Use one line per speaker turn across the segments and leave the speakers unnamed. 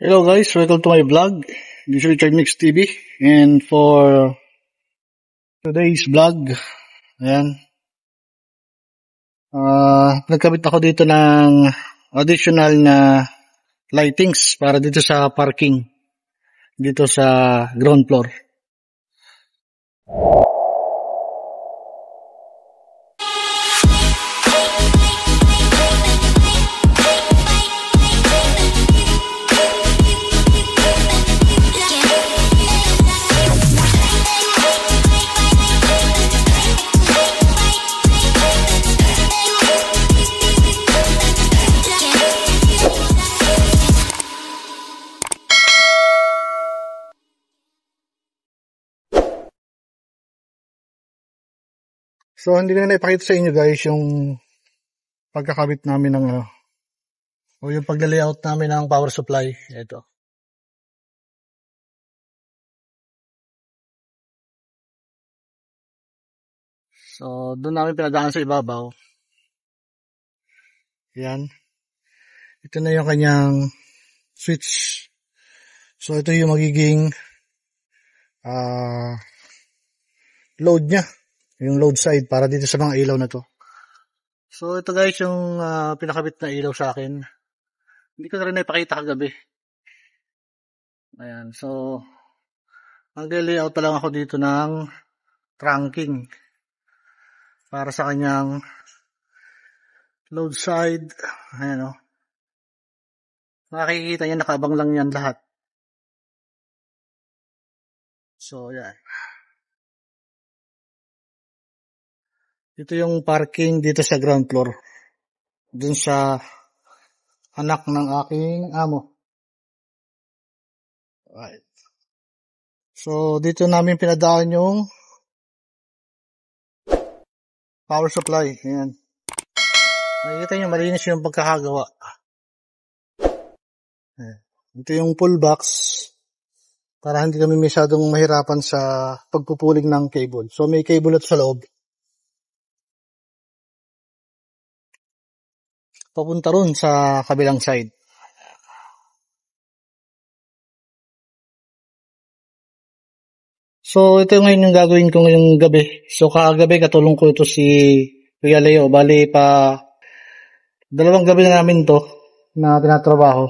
Hello guys, welcome to my vlog. This is Richard Mix TV. And for today's vlog, ayan, nagkabit ako dito ng additional na lightings para dito sa parking, dito sa ground floor. So, hindi na naipakita sa inyo guys yung pagkakabit namin ng o yung pag-layout namin ng power supply. Ito. So, doon namin pinadaan sa ibabaw. Yan. Ito na yung kanyang switch. So, ito yung magiging load niya. Yung load side para dito sa mga ilaw na to. So ito guys yung pinakabit na ilaw sa akin. Hindi ko na rin naipakita kagabi. Ayan. So mag-layout pa lang ako dito ng trunking para sa kanyang load side. Ayan o. Makikita niya nakabang lang yan lahat. So yan. Ito yung parking dito sa ground floor. Dun sa anak ng aking amo. Right. So, dito namin pinadaan yung power supply. Ayan. Makikita nyo, malinis yung pagkakagawa. Ayan. Ito yung pull box para hindi kami masyadong mahirapan sa pagpupuling ng cable. So, may cable ito sa loob. Papunta ron sa kabilang side. So, ito ngayon yung gagawin ko ngayong gabi. So, kagabi katulong ko ito si Kuya Leo. Bali pa 2 gabi na namin to na tinatrabaho.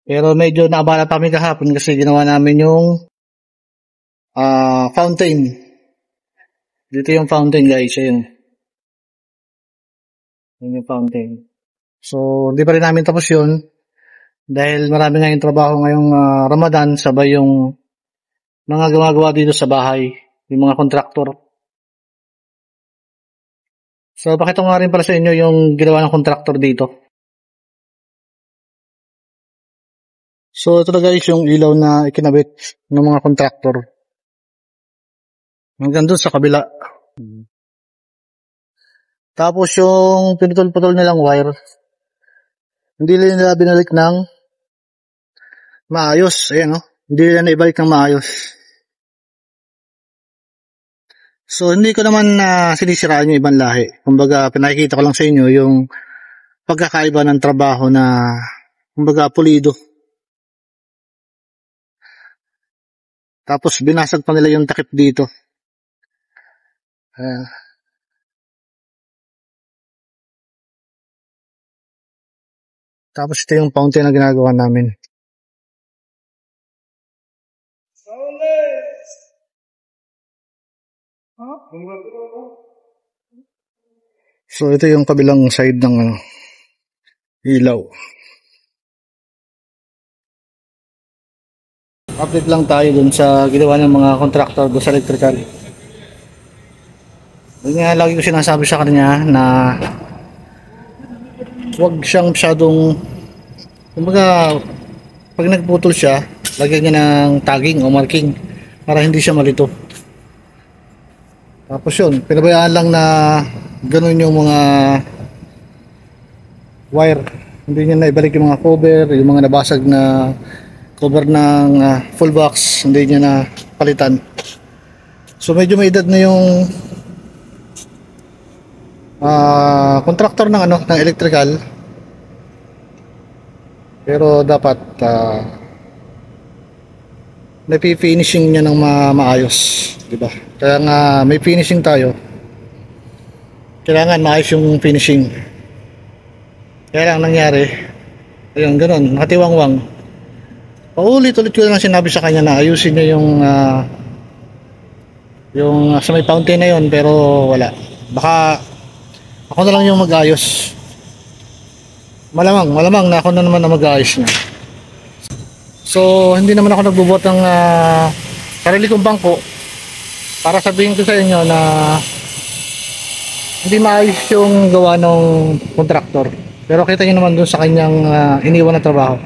Pero medyo naabala pa kami kahapon kasi ginawa namin yung fountain. Dito yung fountain guys. Ayun. Yung fountain. So, di pa rin namin tapos yun. Dahil marami nga yung trabaho ngayong Ramadan, sabay yung mga gumagawa dito sa bahay, yung mga kontraktor. So, pakita ko nga rin para sa inyo yung ginawa ng kontraktor dito. So, ito na guys yung ilaw na ikinabit ng mga kontraktor. Hanggang doon sa kabila. Tapos yung pinutol-putol nilang wire, hindi nila binalik ng maayos. Ayan o. Hindi nila naibalik ng maayos. So, hindi ko naman sinisiraan yung ibang lahi. Kumbaga, pinakikita ko lang sa inyo yung pagkakaiba ng trabaho na, kumbaga, pulido. Tapos, binasag pa nila yung takip dito. Ayan. Tapos ito yung fountain na ginagawa namin. So ito yung kabilang side ng ilaw. Update lang tayo dun sa ginawa ng mga contractor doon sa electrical. Yun nga lagi ko sinasabi sa kanya na huwag siyang masyadong, kumbaga, pag nagputol siya, lagyan niya ng tagging o marking para hindi siya malito. Tapos yun, pinabayaan lang na ganun yung mga wire. Hindi niya na ibalik yung mga cover, yung mga nabasag na cover ng full box, hindi niya na palitan. So medyo may edad na yung contractor ng ng electrical. Pero dapat napi-finishing niya ng maayos, di ba? Kaya nga may finishing tayo, kailangan maayos yung finishing. Kaya lang nangyari, ayun, ganun, nakatiwangwang. Paulit-ulit ko lang sinabi sa kanya na ayusin niya yung sa may fountain na yun, pero wala. Baka ako na lang yung mag-ayos. Malamang na ako na naman na mag-ayos niya. So hindi naman ako nagbubuhat ng sarili kong bangko para sabihin ko sa inyo na hindi maayos yung gawa ng kontraktor. Pero kita nyo naman dun sa kanyang iniwan na trabaho.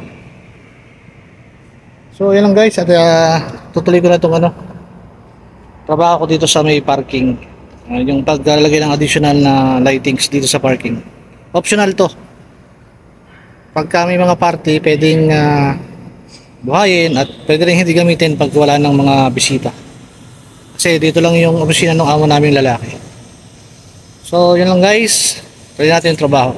So yan lang guys, at tutuloy ko na itong trabaho ko dito sa may parking, yung paglalagay ng additional na lightings dito sa parking. Optional to, pagka may mga party pwedeng buhayin, at pwede rin hindi gamitin pag wala ng mga bisita, kasi dito lang yung opisina ng amo naming lalaki. So yan lang guys, tuloy natin yung trabaho.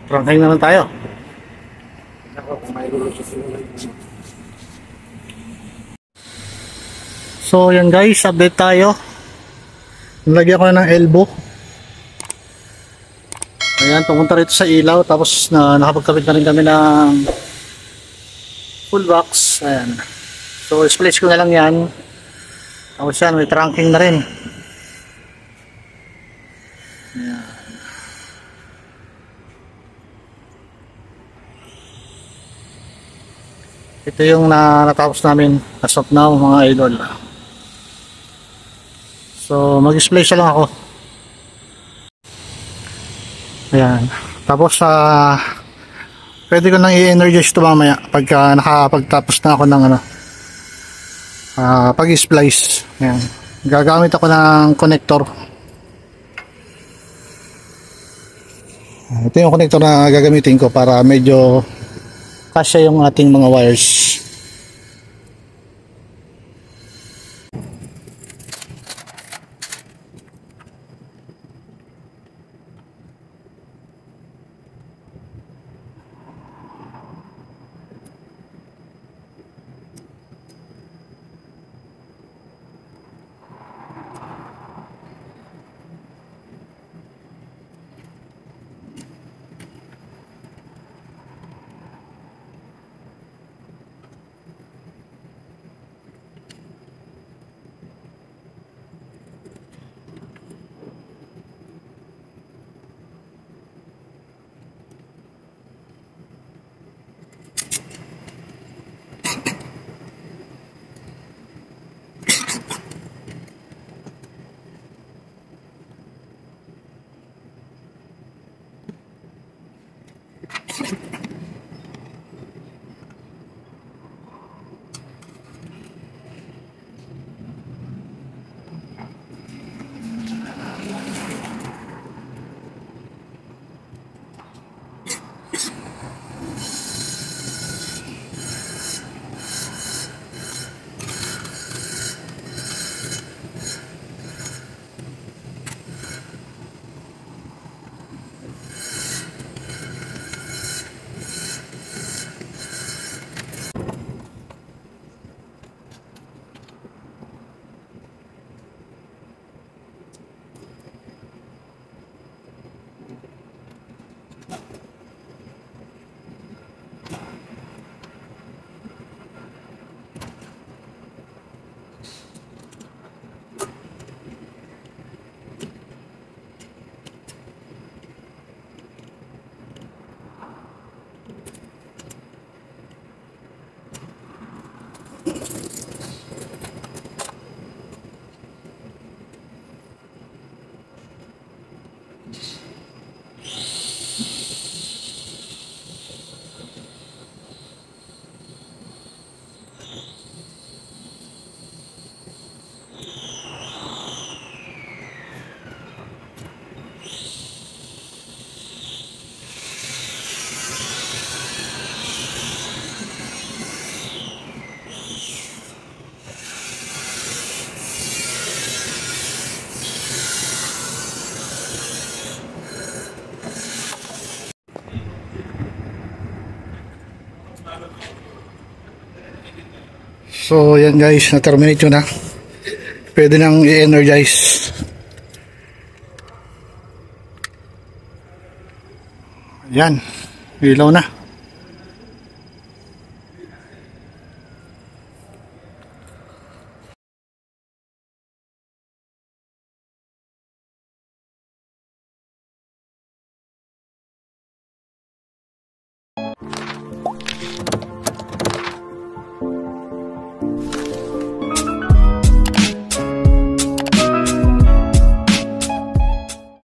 Prangkain naman tayo. So yan guys, update tayo. Nilagyan ko na ng elbow. Ayan, pumunta rito sa ilaw. Tapos nakapagkabit na rin kami ng full box. Ayan. So, splice ko na lang yan. Tapos yan, may trunking na rin. Ayan. Ito yung natapos namin as of now, mga idol. So, mag-splice lang ako. Ayan. Tapos, pwede ko nang i-energize ito mamaya pagka nakapagtapos na ako ng pag-splice. Ayan. Gagamit ako ng connector. Ito yung connector na gagamitin ko para medyo kasya yung ating mga wires. So yan guys, na-terminate yun na. Pwede nang i-energize. Yan, ilaw na.